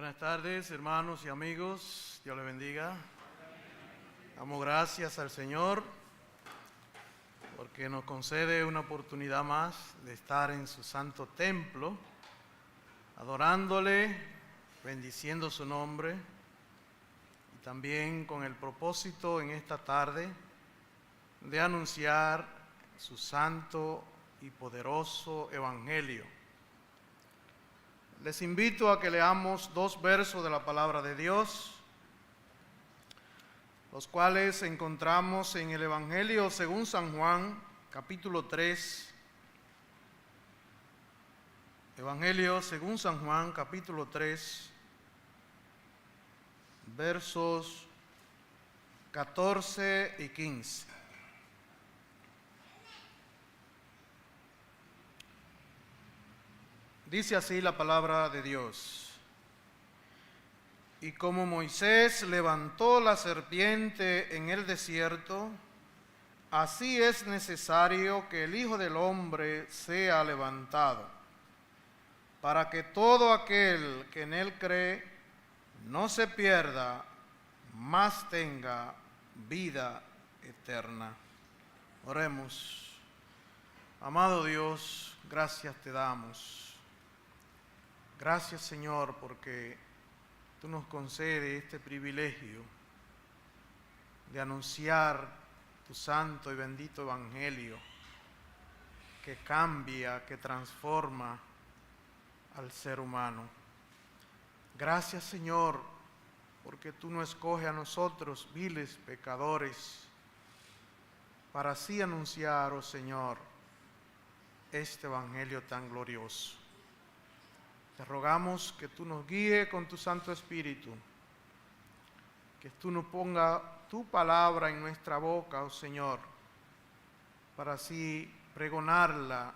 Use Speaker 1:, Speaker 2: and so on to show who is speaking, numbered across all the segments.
Speaker 1: Buenas tardes, hermanos y amigos. Dios les bendiga. Damos gracias al Señor porque nos concede una oportunidad más de estar en su santo templo, adorándole, bendiciendo su nombre y también con el propósito en esta tarde de anunciar su santo y poderoso evangelio. Les invito a que leamos dos versos de la palabra de Dios, los cuales encontramos en el Evangelio según San Juan, capítulo 3. Evangelio según San Juan, capítulo 3, versos 14 y 15. Dice así la palabra de Dios: Y como Moisés levantó la serpiente en el desierto, así es necesario que el Hijo del Hombre sea levantado, para que todo aquel que en él cree no se pierda, mas tenga vida eterna. Oremos. Amado Dios, gracias te damos. Gracias, Señor, porque tú nos concedes este privilegio de anunciar tu santo y bendito evangelio que cambia, que transforma al ser humano. Gracias, Señor, porque tú nos escoges a nosotros, viles pecadores, para así anunciar, oh Señor, este evangelio tan glorioso. Te rogamos que tú nos guíes con tu Santo Espíritu, que tú nos pongas tu palabra en nuestra boca, oh Señor, para así pregonarla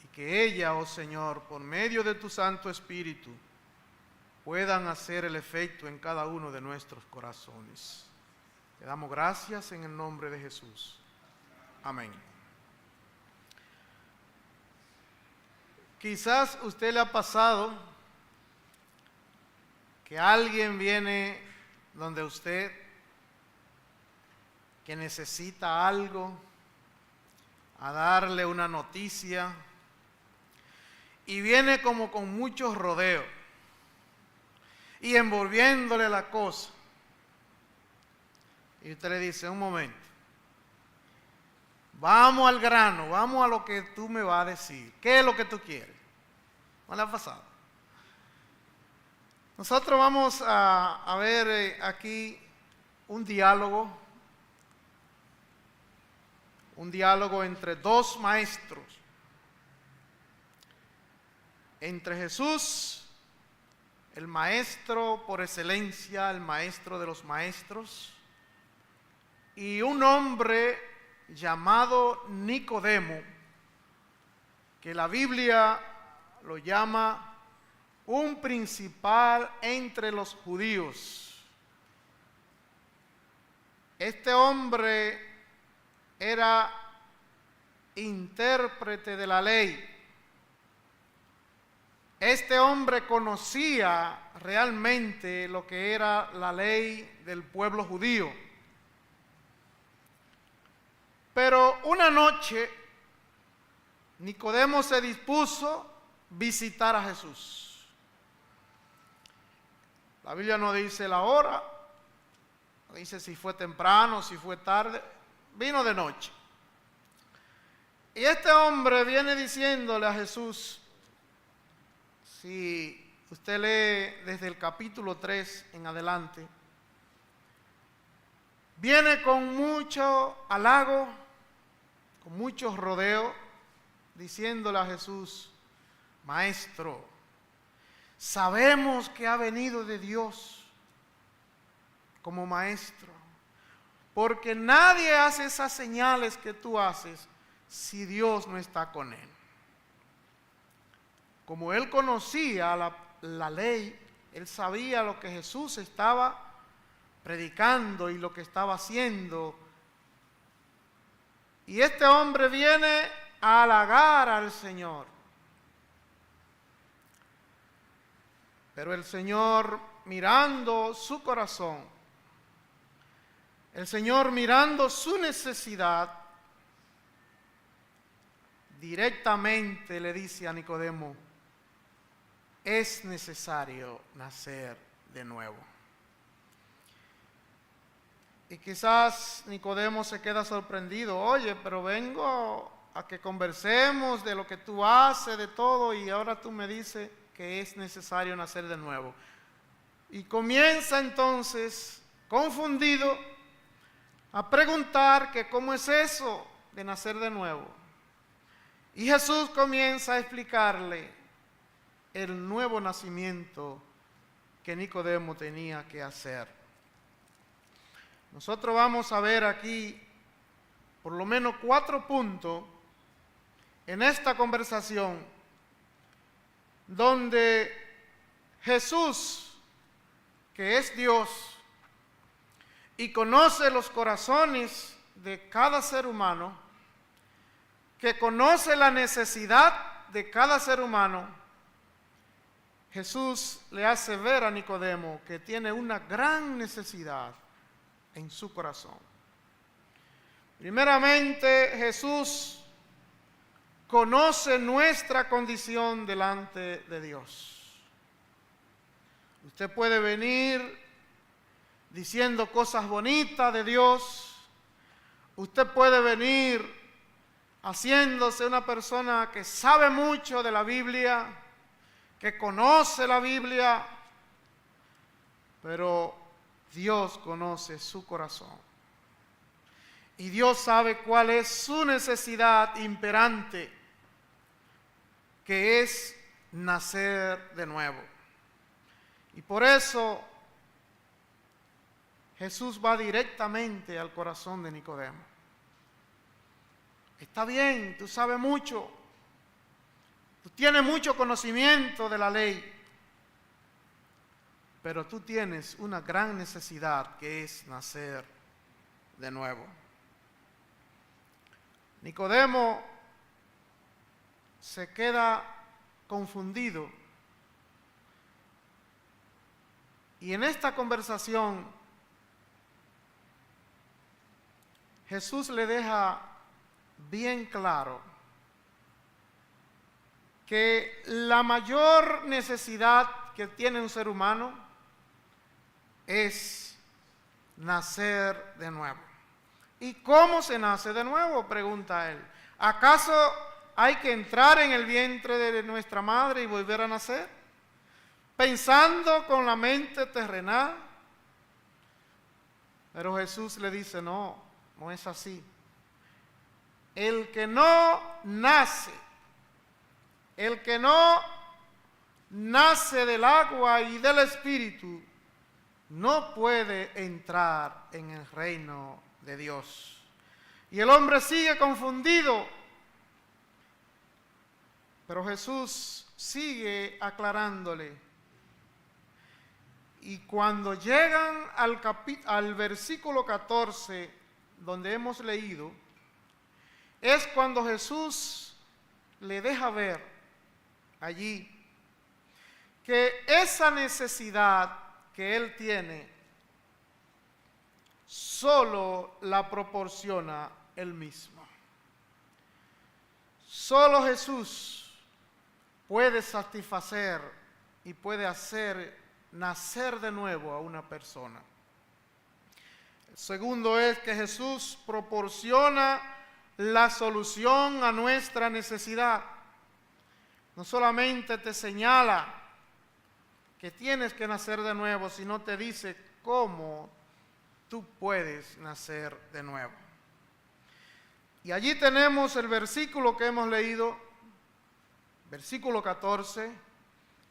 Speaker 1: y que ella, oh Señor, por medio de tu Santo Espíritu, puedan hacer el efecto en cada uno de nuestros corazones. Te damos gracias en el nombre de Jesús. Amén. Quizás usted le ha pasado que alguien viene donde usted que necesita algo, a darle una noticia, y viene como con muchos rodeos y envolviéndole la cosa. Y usted le dice: un momento, vamos al grano, vamos a lo que tú me vas a decir. ¿Qué es lo que tú quieres? ¿No le ha pasado? Nosotros vamos a ver aquí un diálogo entre dos maestros, entre Jesús, el maestro por excelencia, el maestro de los maestros, y un hombre llamado Nicodemo, que la Biblia lo llama un principal entre los judíos. Este hombre era intérprete de la ley. Este hombre conocía realmente lo que era la ley del pueblo judío. Pero una noche Nicodemo se dispuso a visitar a Jesús. La Biblia no dice la hora, no dice si fue temprano, si fue tarde, vino de noche. Y este hombre viene diciéndole a Jesús, si usted lee desde el capítulo 3 en adelante, viene con mucho halago, con muchos rodeos, diciéndole a Jesús: Maestro, sabemos que ha venido de Dios como maestro, porque nadie hace esas señales que tú haces si Dios no está con él. Como él conocía la ley, él sabía lo que Jesús estaba predicando y lo que estaba haciendo. Y este hombre viene a halagar al Señor. Pero el Señor, mirando su corazón, el Señor mirando su necesidad, directamente le dice a Nicodemo: es necesario nacer de nuevo. Y quizás Nicodemo se queda sorprendido: oye, pero vengo a que conversemos de lo que tú haces, de todo, y ahora tú me dices que es necesario nacer de nuevo. Y comienza entonces, confundido, a preguntar que cómo es eso de nacer de nuevo. Y Jesús comienza a explicarle el nuevo nacimiento que Nicodemo tenía que hacer. Nosotros vamos a ver aquí por lo menos 4 puntos en esta conversación donde Jesús, que es Dios y conoce los corazones de cada ser humano, que conoce la necesidad de cada ser humano, Jesús le hace ver a Nicodemo que tiene una gran necesidad en su corazón. Primeramente, Jesús conoce nuestra condición delante de Dios. Usted puede venir diciendo cosas bonitas de Dios. Usted puede venir haciéndose una persona que sabe mucho de la Biblia, que conoce la Biblia, pero Dios conoce su corazón. Y Dios sabe cuál es su necesidad imperante, que es nacer de nuevo. Y por eso Jesús va directamente al corazón de Nicodemo. Está bien, tú sabes mucho, tú tienes mucho conocimiento de la ley, pero tú tienes una gran necesidad, que es nacer de nuevo. Nicodemo se queda confundido. Y en esta conversación Jesús le deja bien claro que la mayor necesidad que tiene un ser humano es nacer de nuevo. ¿Y cómo se nace de nuevo?, pregunta él. ¿Acaso hay que entrar en el vientre de nuestra madre y volver a nacer? Pensando con la mente terrenal. Pero Jesús le dice: no, no es así. El que no nace del agua y del Espíritu, no puede entrar en el reino de Dios. Y el hombre sigue confundido, pero Jesús sigue aclarándole. Y cuando llegan al versículo 14, donde hemos leído, es cuando Jesús le deja ver allí que esa necesidad que él tiene solo la proporciona él mismo. Solo Jesús puede satisfacer y puede hacer nacer de nuevo a una persona. El segundo es que Jesús proporciona la solución a nuestra necesidad. No solamente te señala que tienes que nacer de nuevo, sino te dice cómo tú puedes nacer de nuevo. Y allí tenemos el versículo que hemos leído, versículo 14,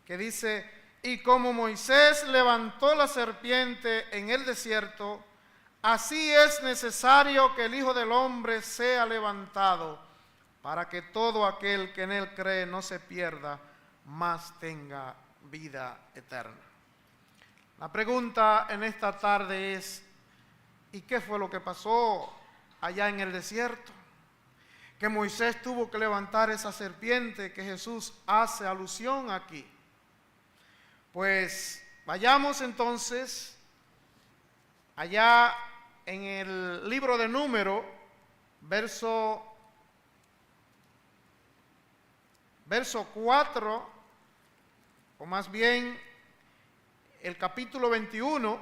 Speaker 1: que dice: y como Moisés levantó la serpiente en el desierto, así es necesario que el Hijo del Hombre sea levantado, para que todo aquel que en él cree no se pierda, mas tenga vida eterna. La pregunta en esta tarde es: ¿y qué fue lo que pasó allá en el desierto? Que Moisés tuvo que levantar esa serpiente que Jesús hace alusión aquí. Pues vayamos entonces allá en el libro de Números, verso 4, o más bien el capítulo 21,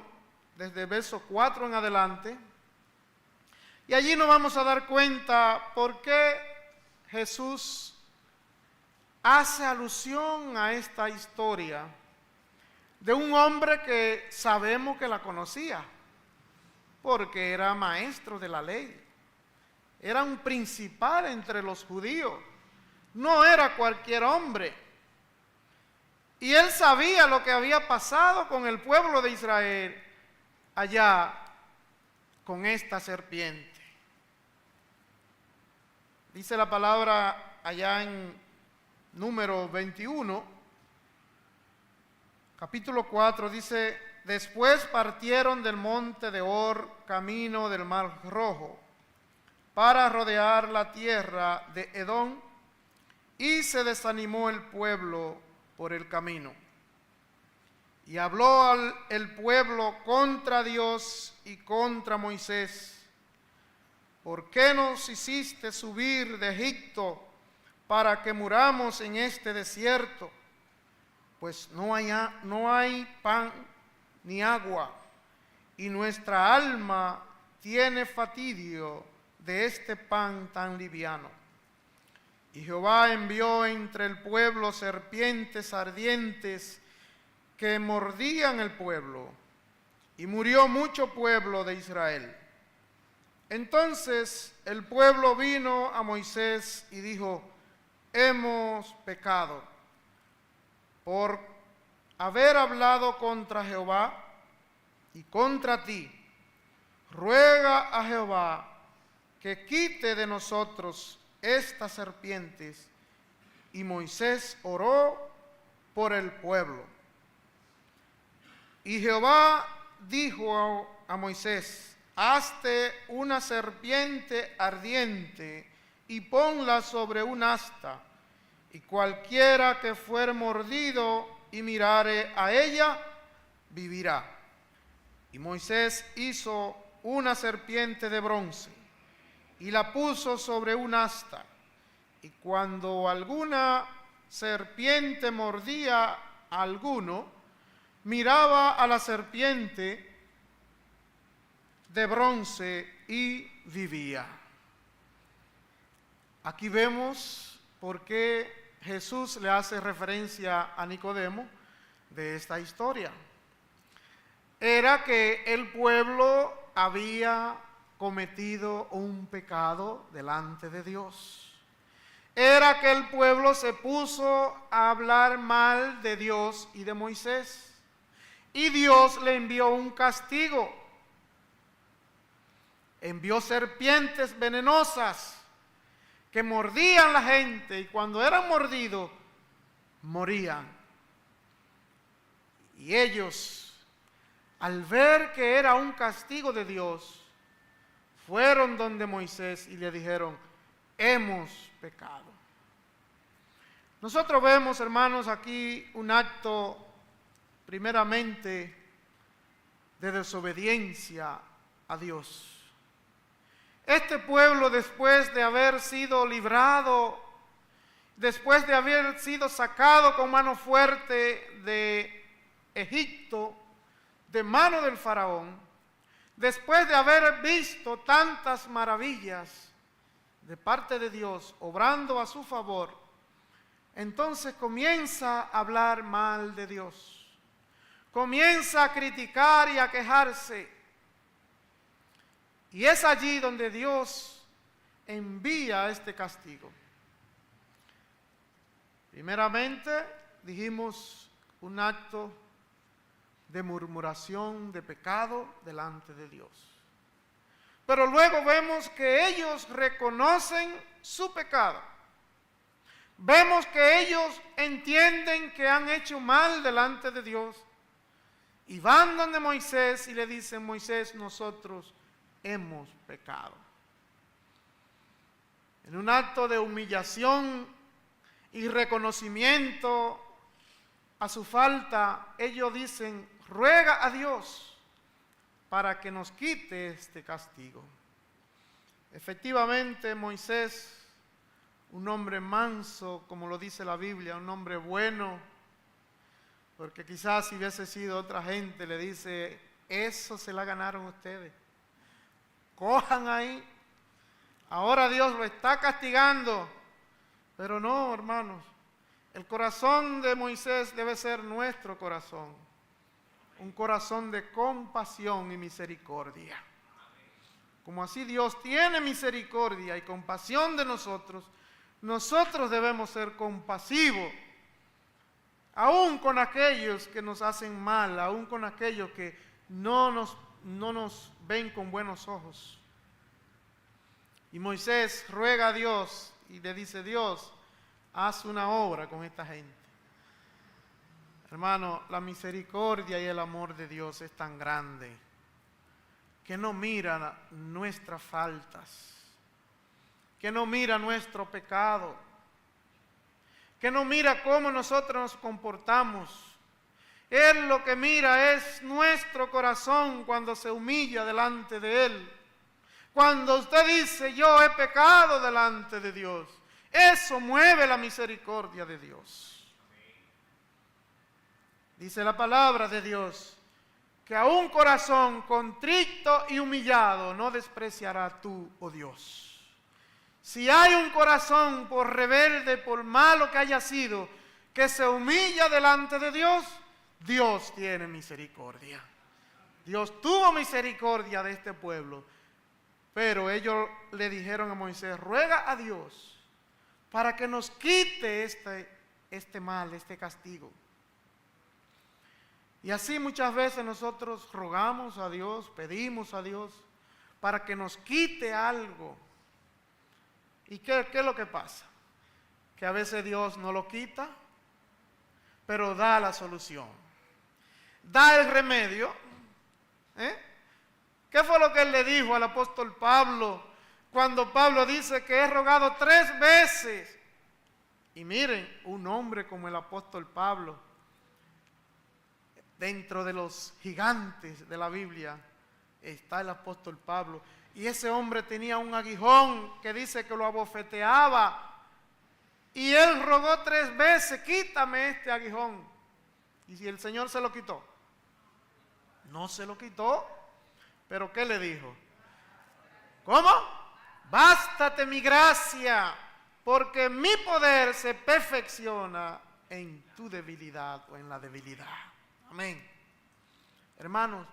Speaker 1: desde el verso 4 en adelante. Y allí nos vamos a dar cuenta por qué Jesús hace alusión a esta historia de un hombre que sabemos que la conocía, porque era maestro de la ley, era un principal entre los judíos, no era cualquier hombre. Y él sabía lo que había pasado con el pueblo de Israel allá con esta serpiente. Dice la palabra allá en Número 21, capítulo 4, dice: después partieron del monte de Hor camino del Mar Rojo para rodear la tierra de Edom, y se desanimó el pueblo por el camino. Y habló el pueblo contra Dios y contra Moisés: ¿por qué nos hiciste subir de Egipto para que muramos en este desierto? Pues no hay pan ni agua, y nuestra alma tiene fatidio de este pan tan liviano. Y Jehová envió entre el pueblo serpientes ardientes que mordían el pueblo, y murió mucho pueblo de Israel. Entonces el pueblo vino a Moisés y dijo: hemos pecado por haber hablado contra Jehová y contra ti. Ruega a Jehová que quite de nosotros estas serpientes. Y Moisés oró por el pueblo. Y Jehová dijo a Moisés: hazte una serpiente ardiente y ponla sobre un asta, y cualquiera que fuere mordido y mirare a ella, vivirá. Y Moisés hizo una serpiente de bronce y la puso sobre un asta, y cuando alguna serpiente mordía a alguno, miraba a la serpiente de bronce y vivía. Aquí vemos por qué Jesús le hace referencia a Nicodemo de esta historia. Era que el pueblo había cometido un pecado delante de Dios. Era que el pueblo se puso a hablar mal de Dios y de Moisés. Y Dios le envió un castigo. Envió serpientes venenosas que mordían a la gente, y cuando eran mordidos, morían. Y ellos, al ver que era un castigo de Dios, fueron donde Moisés y le dijeron: hemos pecado. Nosotros vemos, hermanos, aquí un acto primeramente de desobediencia a Dios. Este pueblo, después de haber sido librado, después de haber sido sacado con mano fuerte de Egipto, de mano del faraón, después de haber visto tantas maravillas de parte de Dios obrando a su favor, entonces comienza a hablar mal de Dios, comienza a criticar y a quejarse. Y es allí donde Dios envía este castigo. Primeramente, dijimos, un acto de murmuración, de pecado delante de Dios. Pero luego vemos que ellos reconocen su pecado. Vemos que ellos entienden que han hecho mal delante de Dios. Y van donde Moisés y le dicen: Moisés, nosotros hemos pecado. En un acto de humillación y reconocimiento a su falta, ellos dicen, ruega a Dios para que nos quite este castigo. Efectivamente, Moisés, un hombre manso, como lo dice la Biblia, un hombre bueno, porque quizás si hubiese sido otra gente, le dice, eso se la ganaron ustedes. Cojan ahí. Ahora Dios lo está castigando. Pero no, hermanos. El corazón de Moisés debe ser nuestro corazón. Un corazón de compasión y misericordia. Como así Dios tiene misericordia y compasión de nosotros, nosotros debemos ser compasivos. Aún con aquellos que nos hacen mal, aún con aquellos que no nos ven con buenos ojos. Y Moisés ruega a Dios y le dice, Dios, haz una obra con esta gente. Hermano, la misericordia y el amor de Dios es tan grande que no mira nuestras faltas, que no mira nuestro pecado, que no mira cómo nosotros nos comportamos. Él lo que mira es nuestro corazón cuando se humilla delante de Él. Cuando usted dice, yo he pecado delante de Dios, eso mueve la misericordia de Dios. Dice la palabra de Dios, que a un corazón contrito y humillado no despreciará tú, oh Dios. Si hay un corazón por rebelde, por malo que haya sido, que se humilla delante de Dios, Dios tiene misericordia. Dios tuvo misericordia de este pueblo. Pero ellos le dijeron a Moisés, ruega a Dios para que nos quite este mal, este castigo. Y así muchas veces nosotros rogamos a Dios, pedimos a Dios para que nos quite algo. ¿Y qué es lo que pasa? Que a veces Dios no lo quita, pero da la solución. Da el remedio. ¿Qué fue lo que él le dijo al apóstol Pablo cuando Pablo dice que he rogado 3 veces? Y miren, un hombre como el apóstol Pablo, dentro de los gigantes de la Biblia, está el apóstol Pablo. Y ese hombre tenía un aguijón que dice que lo abofeteaba. Y él rogó 3 veces, quítame este aguijón. Y si el Señor se lo quitó, no se lo quitó. Pero ¿qué le dijo? ¿Cómo? Bástate mi gracia, porque mi poder se perfecciona en tu debilidad o en la debilidad. Amén. Hermanos,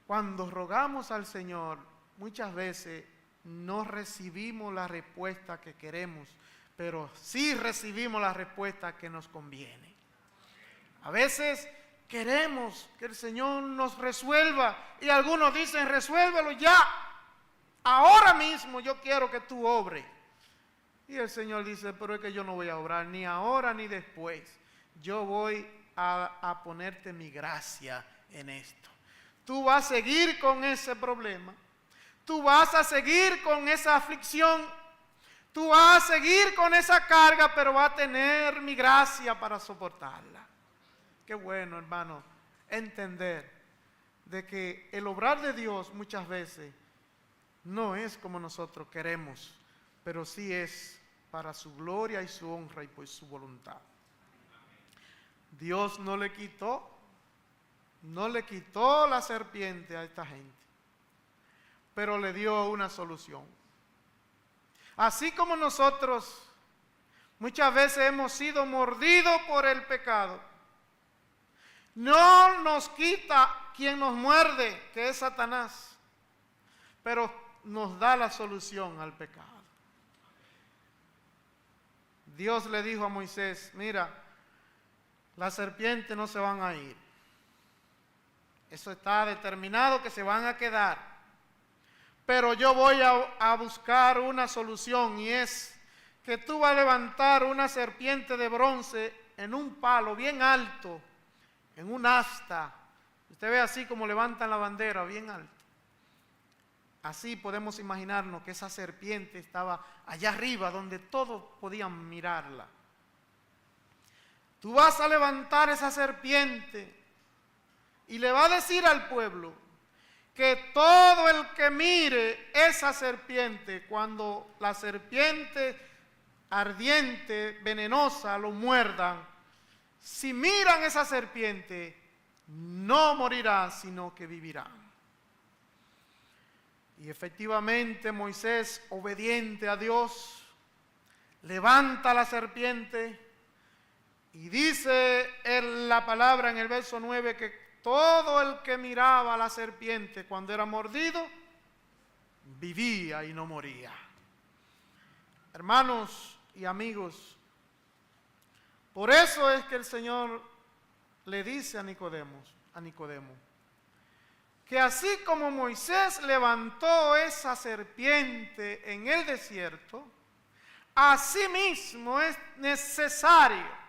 Speaker 1: cuando rogamos al Señor, muchas veces no recibimos la respuesta que queremos, pero sí recibimos la respuesta que nos conviene. A veces queremos que el Señor nos resuelva y algunos dicen, resuélvelo ya, ahora mismo yo quiero que tú obres. Y el Señor dice, pero es que yo no voy a obrar ni ahora ni después. Yo voy a ponerte mi gracia en esto. Tú vas a seguir con ese problema, tú vas a seguir con esa aflicción, tú vas a seguir con esa carga, pero vas a tener mi gracia para soportarla. Qué bueno, hermano, entender de que el obrar de Dios muchas veces no es como nosotros queremos, pero sí es para su gloria y su honra y por su voluntad. Dios no le quitó la serpiente a esta gente, pero le dio una solución. Así como nosotros muchas veces hemos sido mordidos por el pecado, no nos quita quien nos muerde, que es Satanás, pero nos da la solución al pecado. Dios le dijo a Moisés, mira, las serpientes no se van a ir. Eso está determinado que se van a quedar. Pero yo voy a buscar una solución y es que tú vas a levantar una serpiente de bronce en un palo bien alto, en un asta. Usted ve así como levantan la bandera, bien alto. Así podemos imaginarnos que esa serpiente estaba allá arriba donde todos podían mirarla. tú vas a levantar esa serpiente y le va a decir al pueblo que todo el que mire esa serpiente, cuando la serpiente ardiente, venenosa, lo muerdan, si miran esa serpiente, no morirá, sino que vivirá. Y efectivamente Moisés, obediente a Dios, levanta la serpiente y dice la palabra en el verso 9 que todo el que miraba a la serpiente cuando era mordido, vivía y no moría. Hermanos y amigos, por eso es que el Señor le dice a Nicodemo, que así como Moisés levantó esa serpiente en el desierto, asimismo es necesario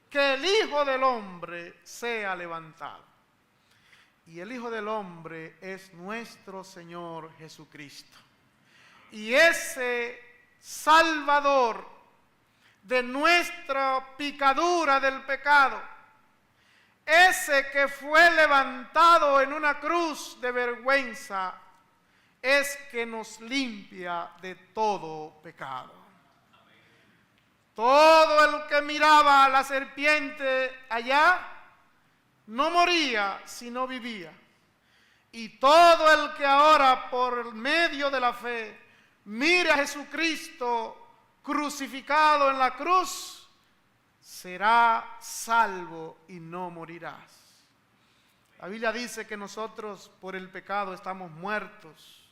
Speaker 1: que el Hijo del Hombre sea levantado. Y el Hijo del Hombre es nuestro Señor Jesucristo. Y ese Salvador de nuestra picadura del pecado, ese que fue levantado en una cruz de vergüenza, es que nos limpia de todo pecado. Todo el que miraba a la serpiente allá no moría, sino vivía. Y todo el que ahora por medio de la fe mire a Jesucristo crucificado en la cruz, será salvo y no morirás. La Biblia dice que nosotros por el pecado estamos muertos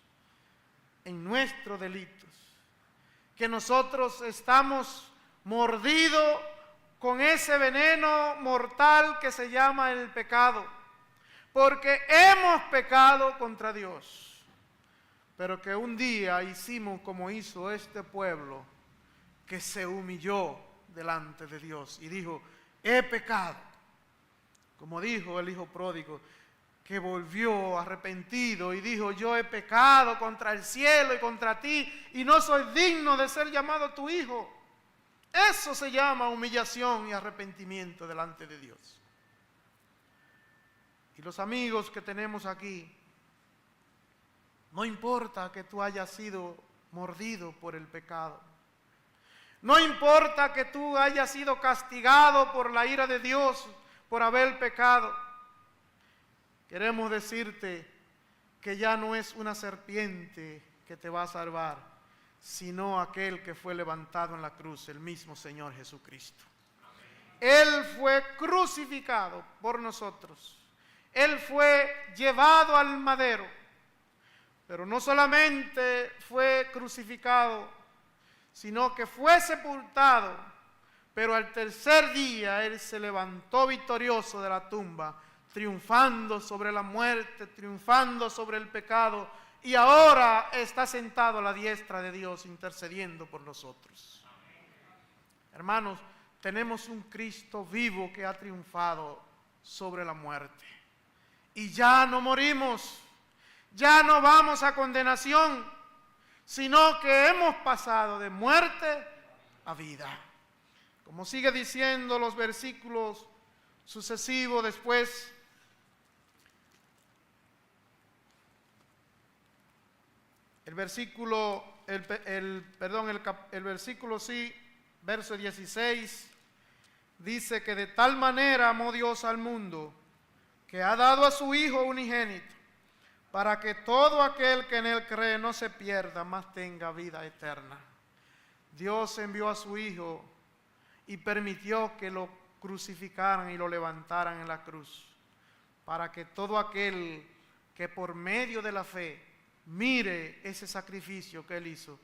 Speaker 1: en nuestros delitos, que nosotros estamos mordidos con ese veneno mortal que se llama el pecado, porque hemos pecado contra Dios, pero que un día hicimos como hizo este pueblo, que se humilló delante de Dios y dijo, he pecado, como dijo el hijo pródigo, que volvió arrepentido y dijo, yo he pecado contra el cielo y contra ti y no soy digno de ser llamado tu hijo. Eso se llama humillación y arrepentimiento delante de Dios. Y los amigos que tenemos aquí, no importa que tú hayas sido mordido por el pecado, no importa que tú hayas sido castigado por la ira de Dios por haber pecado, queremos decirte que ya no es una serpiente que te va a salvar, sino aquel que fue levantado en la cruz, el mismo Señor Jesucristo. Él fue crucificado por nosotros. Él fue llevado al madero, pero no solamente fue crucificado, sino que fue sepultado, pero al tercer día Él se levantó victorioso de la tumba, triunfando sobre la muerte, triunfando sobre el pecado, y ahora está sentado a la diestra de Dios intercediendo por nosotros. Hermanos, tenemos un Cristo vivo que ha triunfado sobre la muerte. Y ya no morimos, ya no vamos a condenación, sino que hemos pasado de muerte a vida. Como sigue diciendo los versículos sucesivos después, el versículo, verso 16, dice que de tal manera amó Dios al mundo, que ha dado a su Hijo unigénito, para que todo aquel que en Él cree no se pierda, mas tenga vida eterna. Dios envió a su Hijo y permitió que lo crucificaran y lo levantaran en la cruz, para que todo aquel que por medio de la fe mire ese sacrificio que Él hizo,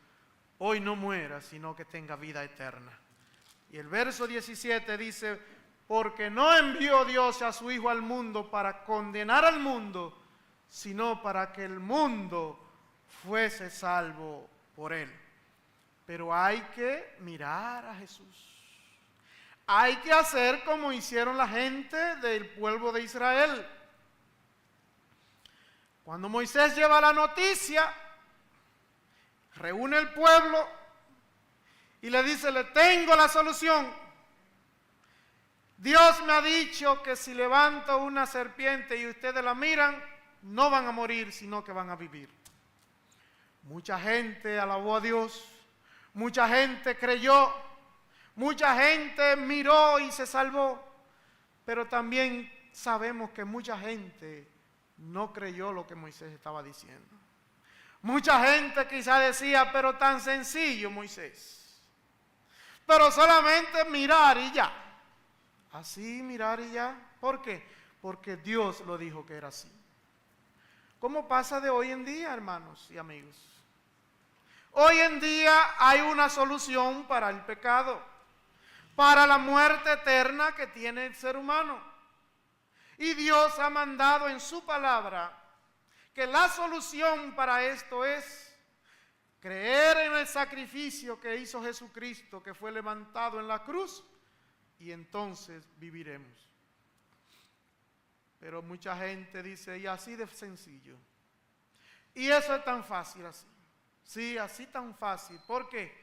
Speaker 1: hoy no muera, sino que tenga vida eterna. Y el verso 17 dice, porque no envió Dios a su Hijo al mundo para condenar al mundo, sino para que el mundo fuese salvo por Él. Pero hay que mirar a Jesús. Hay que hacer como hicieron la gente del pueblo de Israel. Cuando Moisés lleva la noticia, reúne el pueblo y le dice, le tengo la solución. Dios me ha dicho que si levanto una serpiente y ustedes la miran, no van a morir, sino que van a vivir. Mucha gente alabó a Dios, mucha gente creyó, mucha gente miró y se salvó, pero también sabemos que mucha gente no creyó lo que Moisés estaba diciendo. Mucha gente quizá decía, pero tan sencillo, Moisés. Pero solamente mirar y ya. Así mirar y ya. ¿Por qué? Porque Dios lo dijo que era así. ¿Cómo pasa de hoy en día, hermanos y amigos? Hoy en día hay una solución para el pecado, para la muerte eterna que tiene el ser humano. Y Dios ha mandado en su palabra que la solución para esto es creer en el sacrificio que hizo Jesucristo, que fue levantado en la cruz, y entonces viviremos. Pero mucha gente dice, y así de sencillo. Y eso es tan fácil así. Sí, así tan fácil. ¿Por qué?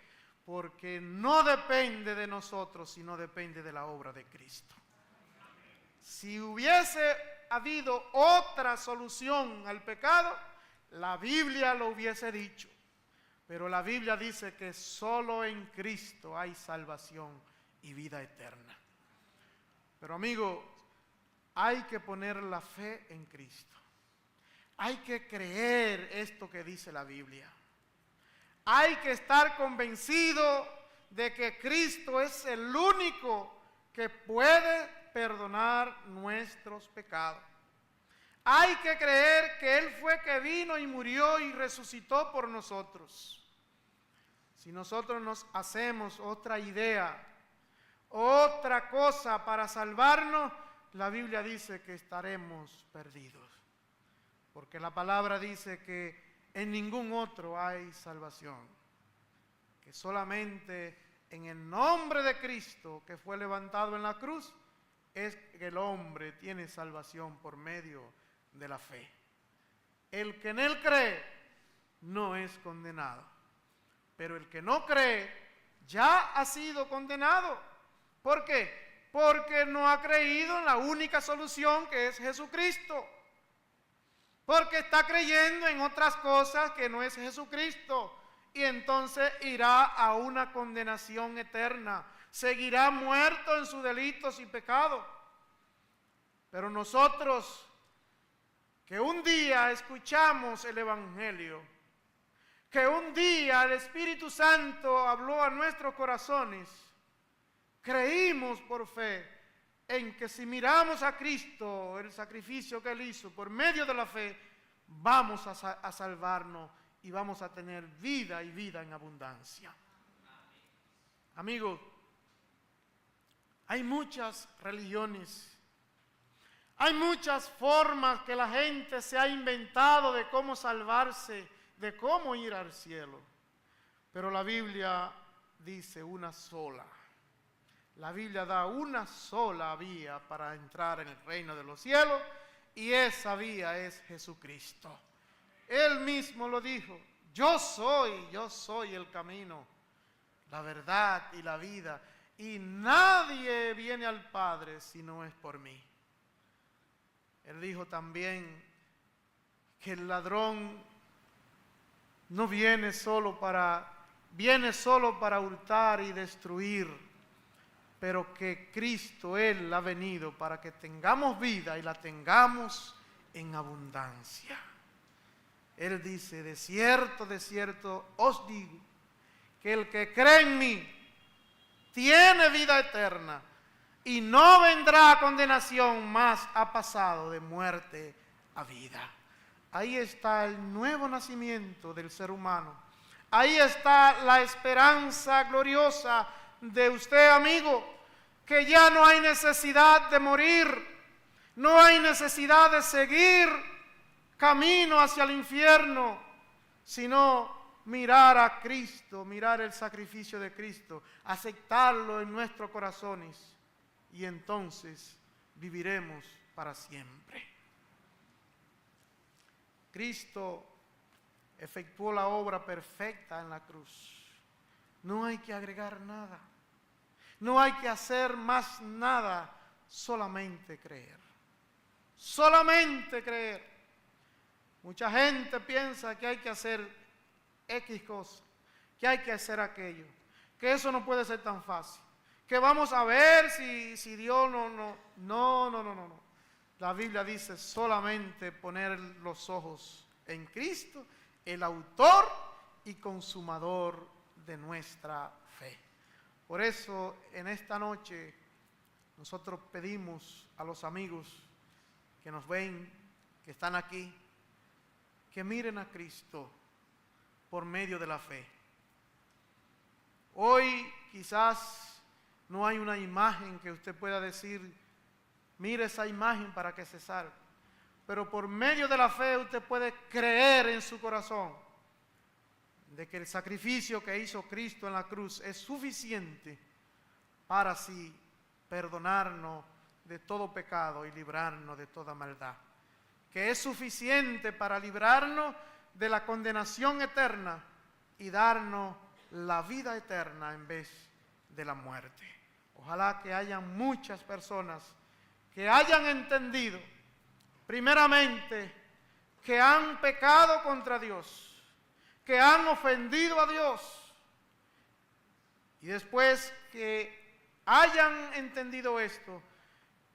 Speaker 1: Porque no depende de nosotros, sino depende de la obra de Cristo. Si hubiese habido otra solución al pecado, la Biblia lo hubiese dicho. Pero la Biblia dice que solo en Cristo hay salvación y vida eterna. Pero amigo, hay que poner la fe en Cristo. Hay que creer esto que dice la Biblia. Hay que estar convencido de que Cristo es el único que puede perdonar nuestros pecados. Hay que creer que Él fue que vino y murió y resucitó por nosotros. Si nosotros nos hacemos otra idea, otra cosa para salvarnos, la Biblia dice que estaremos perdidos. Porque la palabra dice que en ningún otro hay salvación, que solamente en el nombre de Cristo que fue levantado en la cruz es que el hombre tiene salvación por medio de la fe. El que en Él cree no es condenado, pero el que no cree ya ha sido condenado. ¿Por qué? Porque no ha creído en la única solución que es Jesucristo. Porque está creyendo en otras cosas que no es Jesucristo. Y entonces irá a una condenación eterna. Seguirá muerto en sus delitos y pecados. Pero nosotros, que un día escuchamos el Evangelio, que un día el Espíritu Santo habló a nuestros corazones, creímos por fe en que si miramos a Cristo, el sacrificio que Él hizo por medio de la fe, vamos a salvarnos y vamos a tener vida y vida en abundancia. Amigos, hay muchas religiones, hay muchas formas que la gente se ha inventado de cómo salvarse, de cómo ir al cielo. Pero la Biblia dice una sola. La Biblia da una sola vía para entrar en el reino de los cielos, y esa vía es Jesucristo. Él mismo lo dijo: yo soy el camino, la verdad y la vida, y nadie viene al Padre si no es por mí. Él dijo también que el ladrón no viene solo para hurtar y destruir, pero que Cristo, Él ha venido para que tengamos vida y la tengamos en abundancia. Él dice: de cierto os digo, que el que cree en mí tiene vida eterna y no vendrá a condenación, mas ha pasado de muerte a vida. Ahí está el nuevo nacimiento del ser humano. Ahí está la esperanza gloriosa de usted, amigo, que ya no hay necesidad de morir, no hay necesidad de seguir camino hacia el infierno, sino mirar a Cristo, mirar el sacrificio de Cristo, aceptarlo en nuestros corazones, y entonces viviremos para siempre. Cristo efectuó la obra perfecta en la cruz. No hay que agregar nada. No hay que hacer más nada solamente creer. Solamente creer. Mucha gente piensa que hay que hacer X cosas, que hay que hacer aquello, que eso no puede ser tan fácil, que vamos a ver si Dios no. La Biblia dice solamente poner los ojos en Cristo, el autor y consumador de nuestra fe. Por eso en esta noche nosotros pedimos a los amigos que nos ven, que están aquí, que miren a Cristo por medio de la fe. Hoy quizás no hay una imagen que usted pueda decir, mire esa imagen para que se salve. Pero por medio de la fe usted puede creer en su corazón de que el sacrificio que hizo Cristo en la cruz es suficiente para así perdonarnos de todo pecado y librarnos de toda maldad. Que es suficiente para librarnos de la condenación eterna y darnos la vida eterna en vez de la muerte. Ojalá que hayan muchas personas que hayan entendido, primeramente, que han pecado contra Dios, que han ofendido a Dios, y después que hayan entendido esto,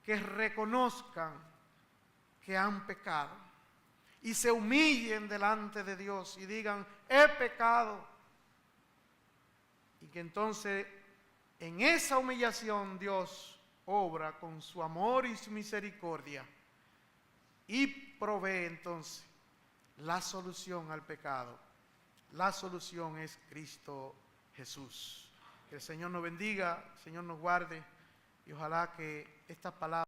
Speaker 1: que reconozcan que han pecado y se humillen delante de Dios y digan, he pecado. Y que entonces en esa humillación Dios obra con su amor y su misericordia y provee entonces la solución al pecado. La solución es Cristo Jesús. Que el Señor nos bendiga, el Señor nos guarde y ojalá que estas palabras